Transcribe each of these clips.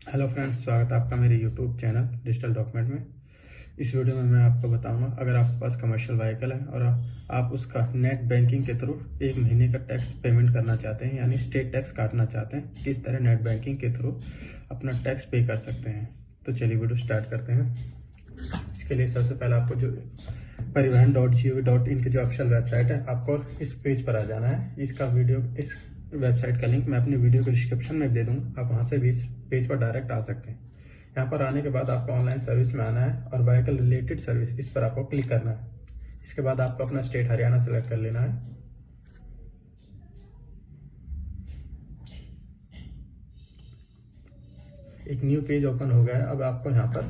Hello friends, स्वागत है आपका मेरे यूट्यूब चैनल डिजिटल डॉक्यूमेंट में। इस वीडियो में मैं आपको बताऊंगा, अगर आपके पास कमर्शियल व्हीकल है और आप उसका नेट बैंकिंग के थ्रू 1 महीने का टैक्स पेमेंट करना चाहते हैं, यानी स्टेट टैक्स काटना चाहते हैं, किस तरह नेट बैंकिंग के थ्रू अपना टैक्स पे कर सकते हैं। तो चलिए वीडियो स्टार्ट करते हैं। इसके लिए सबसे पहले आपको जो परिवहन.gov.in की जो ऑफिशियल वेबसाइट है, आपको इस पेज पर आ जाना है। इस वेबसाइट का लिंक मैं अपनी वीडियो के डिस्क्रिप्शन में दे दूंगा, आप वहां से भी इस पेज पर डायरेक्ट आ सकते हैं। यहाँ पर आने के बाद आपको ऑनलाइन सर्विस में आना है और व्हीकल रिलेटेड सर्विस, इस पर आपको क्लिक करना है। इसके बाद आपको अपना स्टेट हरियाणा सेलेक्ट कर लेना है। एक न्यू पेज ओपन हो गया है। अब आपको यहाँ पर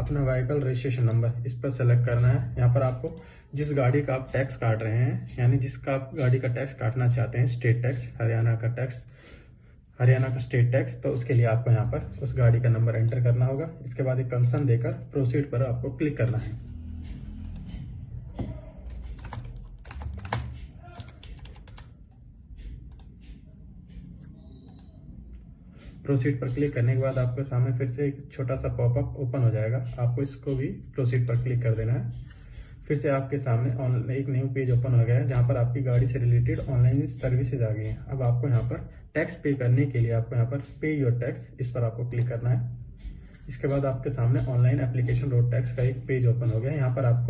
अपना व्हीकल रजिस्ट्रेशन नंबर, इस पर सेलेक्ट करना है। यहाँ पर आपको जिस गाड़ी का आप टैक्स काट रहे हैं, यानी जिसका आप गाड़ी का टैक्स काटना चाहते हैं, स्टेट टैक्स, हरियाणा का स्टेट टैक्स, तो उसके लिए आपको यहाँ पर उस गाड़ी का नंबर एंटर करना होगा। इसके बाद एक कंसर्न देकर प्रोसीड पर आपको क्लिक करना है। प्रोसीड पर क्लिक करने के बाद आपके सामने फिर से एक छोटा सा पॉपअप ओपन हो जाएगा। आपको इसको भी प्रोसीड पर क्लिक कर देना है। फिर से आपके सामने एक न्यू पेज ओपन हो गया है, जहां पर आपकी गाड़ी से रिलेटेड ऑनलाइन सर्विसेज आ गई हैं। अब आपको यहाँ पर टैक्स पे करने के लिए आपको यहाँ पर पे योर टैक्स, इस पर आपको क्लिक करना है। इसके बाद आपके सामने ऑनलाइन एप्लीकेशन रोड टैक्स का एक पेज ओपन हो गया है। यहाँ पर आप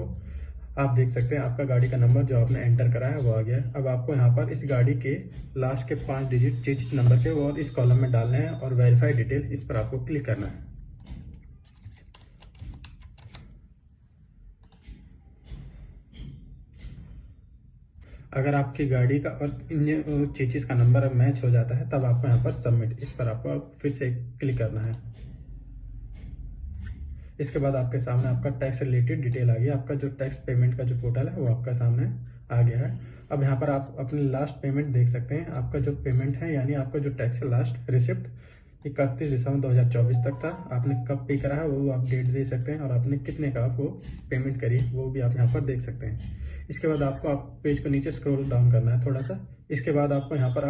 देख सकते हैं आपका गाड़ी का नंबर जो आपने एंटर करा है वो आ गया है। अब आपको यहाँ पर इस गाड़ी के लास्ट के 5 डिजिट चेसिस नंबर के और इस कॉलम में डालने हैं और वेरीफाई डिटेल, इस पर आपको क्लिक करना है। अगर आपकी गाड़ी का और इन चेसिस का नंबर मैच हो जाता है, तब आपको यहाँ पर सबमिट, इस पर आपको फिर से क्लिक करना है। इसके बाद आपके सामने आपका टैक्स रिलेटेड डिटेल आ गया। आपका जो टैक्स पेमेंट का जो पोर्टल है वो आपका सामने आ गया है। अब यहाँ पर आप अपनी लास्ट पेमेंट देख सकते हैं। आपका जो पेमेंट है, यानी आपका जो टैक्स है, लास्ट रिसिप्ट 31 दिसंबर 2024 तक था। आपने कब पे करा है वो आप डेट दे सकते हैं, और आपने कितने का वो पेमेंट करी वो भी आप यहाँ पर देख सकते हैं। इसके बाद आपको पेज को नीचे स्क्रॉल डाउन करना है थोड़ा सा। इसके बाद आपको यहाँ पर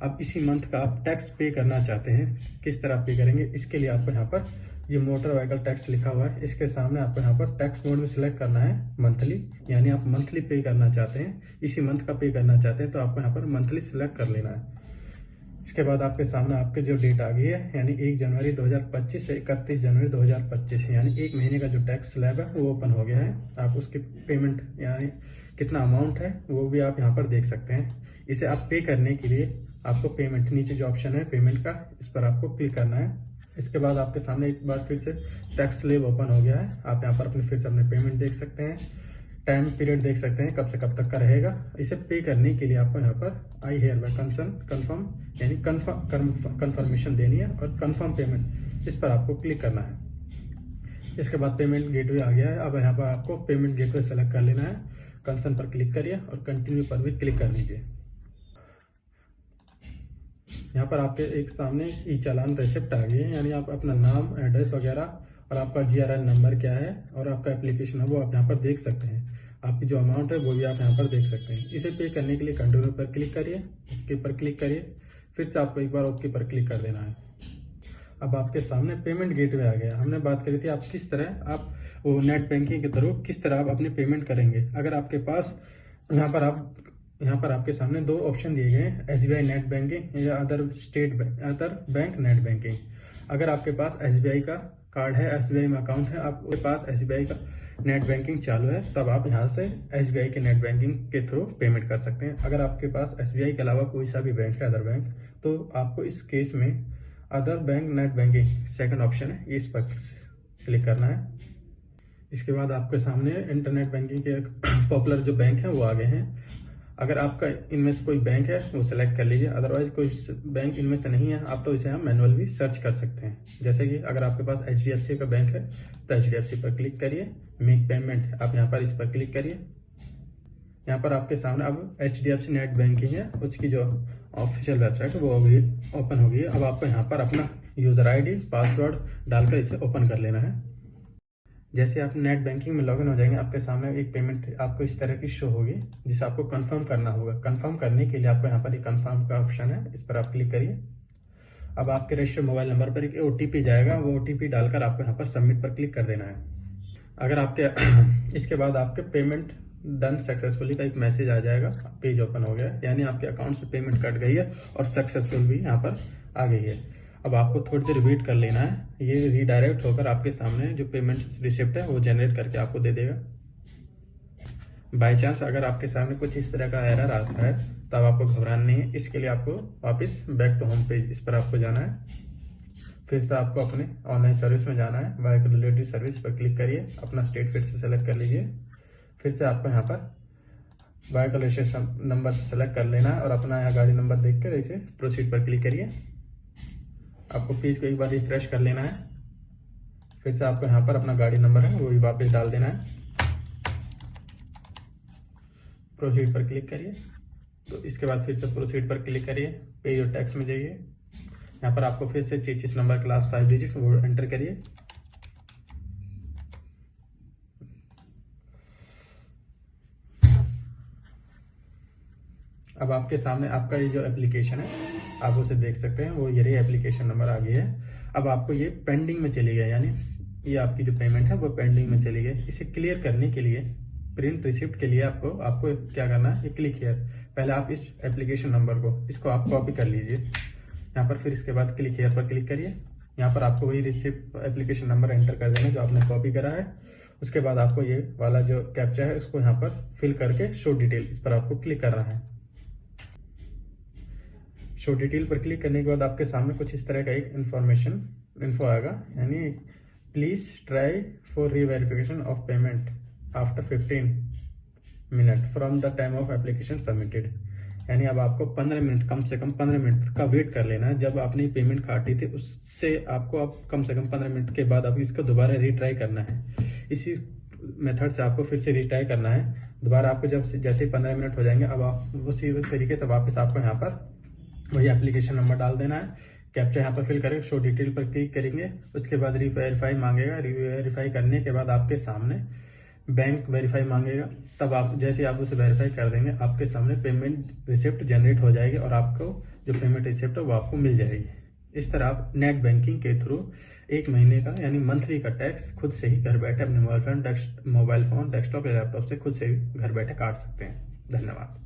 आप इसी मंथ का आप टैक्स पे करना चाहते हैं, किस तरह पे करेंगे, इसके लिए आपको यहाँ पर ये मोटर व्हीकल टैक्स लिखा हुआ है, इसके सामने आपको यहाँ पर टैक्स मोड में सिलेक्ट करना है मंथली, यानी आप मंथली पे करना चाहते हैं, इसी मंथ का पे करना चाहते हैं, तो आपको यहाँ पर मंथली सिलेक्ट कर लेना है। इसके बाद आपके सामने आपके जो डेट आ गई है, यानी 1 जनवरी 2025 से 31 जनवरी 2025, यानी 1 महीने का जो टैक्स स्लैब है वो ओपन हो गया है। आप उसकी पेमेंट, यानी कितना अमाउंट है वो भी आप यहाँ पर देख सकते हैं। इसे आप पे करने के लिए आपको पेमेंट, नीचे जो ऑप्शन है पेमेंट का, इस पर आपको क्लिक करना है। इसके बाद आपके सामने एक बार फिर से टैक्स स्लैब ओपन हो गया है। आप यहाँ पर फिर से अपने पेमेंट देख सकते हैं, टाइम पीरियड देख सकते हैं कब से कब तक का रहेगा। इसे पे करने के लिए आपको यहाँ पर आई हेयर बाय कंफर्म, यानी कंफर्मेशन देनी है, और कंफर्म पेमेंट, इस पर आपको क्लिक करना है। इसके बाद पेमेंट गेटवे आ गया है। अब यहाँ पर आपको पेमेंट गेटवे सेलेक्ट कर लेना है। कंसर्न पर क्लिक करिए और कंटिन्यू पर भी क्लिक कर दीजिए। यहाँ पर आपके एक सामने ई चालान रिसिप्ट आ गई है, यानी आप अपना नाम, एड्रेस वगैरह और आपका GRL नंबर क्या है और आपका एप्लीकेशन है वो आप यहाँ पर देख सकते हैं। आपकी जो अमाउंट है वो भी आप यहाँ पर देख सकते हैं। इसे पे करने के लिए कंटिन्यू पर क्लिक करिए, ओके पर क्लिक करिए, फिर से आपको एक बार ओके पर क्लिक कर देना है। अब आपके सामने पेमेंट गेटवे आ गया। हमने बात करी थी आप किस तरह आप वो नेट बैंकिंग के थ्रू किस तरह आप अपनी पेमेंट करेंगे। अगर आपके पास यहाँ पर आपके सामने 2 ऑप्शन दिए गए हैं, SBI नेट बैंकिंग या अदर बैंक नेट बैंकिंग। अगर आपके पास SBI का कार्ड है, SBI में अकाउंट है, आपके पास SBI का नेट बैंकिंग चालू है, तब आप यहाँ से SBI के नेट बैंकिंग के थ्रू पेमेंट कर सकते हैं। अगर आपके पास SBI के अलावा कोई सा भी बैंक है, अदर बैंक, तो आपको इस केस में other bank net banking second option है, इस पर क्लिक करना है। इसके बाद आपके सामने इंटरनेट बैंकिंग के पॉपुलर जो बैंक है वो आ गए हैं। अगर आपका इनमें से कोई बैंक है वो सिलेक्ट कर लीजिए, अदरवाइज कोई बैंक इनमें से नहीं है आप तो इसे हम मैनुअल भी सर्च कर सकते हैं। जैसे कि अगर आपके पास HDFC का बैंक है तो HDFC पर क्लिक करिए, मेक पेमेंट, आप यहाँ पर इस पर क्लिक करिए। यहाँ पर आपके सामने अब HDFC नेट बैंकिंग है, उसकी जो ऑफिशियल वेबसाइट है वो अभी ओपन हो गई है। अब आपको यहाँ पर अपना यूजर ID, पासवर्ड डालकर इसे ओपन कर लेना है। जैसे आप नेट बैंकिंग में लॉगिन हो जाएंगे, आपके सामने एक पेमेंट आपको इस तरह की शो होगी, जिसे आपको कंफर्म करना होगा। कंफर्म करने के लिए आपको यहाँ पर एक कंफर्म का ऑप्शन है, इस पर आप क्लिक करिए। अब आपके रजिस्टर्ड मोबाइल नंबर पर एक OTP जाएगा, वो OTP डालकर आपको यहाँ पर सबमिट पर क्लिक कर देना है। अगर आपके इसके बाद आपके पेमेंट डन सक्सेसफुली का एक मैसेज आ जाएगा, पेज ओपन हो गया, यानी आपके अकाउंट से पेमेंट कट गई है और सक्सेसफुल भी यहाँ पर आ गई है। अब आपको थोड़ी देर वेट कर लेना है, ये रीडायरेक्ट होकर आपके सामने जो पेमेंट रिसिप्ट है वो जनरेट करके आपको दे देगा। बाई चांस अगर आपके सामने कुछ इस तरह का एरर आता है तब आपको घबराना नहीं है। इसके लिए आपको वापस बैक टू होम पेज इस पर आपको जाना है। फिर से आपको अपने ऑनलाइन सर्विस में जाना है, व्हीकल रिलेटेड सर्विस पर क्लिक करिए, अपना स्टेट फिर से सेलेक्ट कर लीजिए। फिर से आपको यहाँ पर व्हीकल रजिस्ट्रेशन नंबर सेलेक्ट कर लेना है और अपना यहाँ गाड़ी नंबर देखकर इसे प्रोसीड पर क्लिक करिए। आपको पेज को एक बार रिफ्रेश कर लेना है। फिर से आपको यहाँ पर अपना गाड़ी नंबर है वो भी वापस डाल देना है, प्रोसीड पर क्लिक करिए। तो इसके बाद फिर से प्रोसीड पर क्लिक करिए, पेज और टैक्स में जाइए। यहाँ पर आपको फिर से चेसिस नंबर क्लास 5 डिजिट वो एंटर करिए। अब आपके सामने आपका ये जो एप्लीकेशन है आप उसे देख सकते हैं, वो ये एप्लीकेशन नंबर आ गई है। अब आपको ये पेंडिंग में चली गई, यानी ये आपकी जो पेमेंट है वो पेंडिंग में चली गई। इसे क्लियर करने के लिए प्रिंट रिसिप्ट के लिए आपको क्या करना है, ये क्लिक हियर। पहले आप इस एप्लीकेशन नंबर को इसको आप कॉपी कर लीजिए यहाँ पर, फिर इसके बाद क्लिक हियर पर क्लिक करिए। यहाँ पर आपको वही रिसिप्ट एप्लीकेशन नंबर एंटर कर देना जो आपने कॉपी करा है। उसके बाद आपको ये वाला जो कैप्चा है उसको यहाँ पर फिल करके शो डिटेल इस पर आपको क्लिक करना है। शो डिटेल पर क्लिक करने के बाद आपके सामने कुछ इस तरह का एक इन्फो आएगा, यानी please try for reverification of payment after 15 minute from the time of application submitted. यानी अब आपको 15 मिनट, कम से कम 15 मिनट का वेट कर लेना है। जब आपने पेमेंट काटी थी उससे आपको अब कम से कम 15 मिनट के बाद अब इसको दोबारा रीट्राई करना है। इसी मेथड से आपको फिर से रीट्राई करना है दोबारा। आपको जैसे 15 मिनट हो जाएंगे अब आप उसी तरीके से वापस आपको यहाँ पर वही एप्लीकेशन नंबर डाल देना है, कैप्चा यहाँ पर फिल करके शो डिटेल पर क्लिक करेंगे। उसके बाद रीवेरीफाई मांगेगा, रीवेरीफाई करने के बाद आपके सामने बैंक वेरीफाई मांगेगा। तब आप जैसे आप उसे वेरीफाई कर देंगे आपके सामने पेमेंट रिसिप्ट जनरेट हो जाएगी और आपको जो पेमेंट रिसिप्ट है वो आपको मिल जाएगी। इस तरह आप नेट बैंकिंग के थ्रू 1 महीने का यानी मंथली का टैक्स खुद से ही घर बैठे अपने मोबाइल फोन, डेस्कटॉप या लैपटॉप से खुद से घर बैठे काट सकते हैं। धन्यवाद।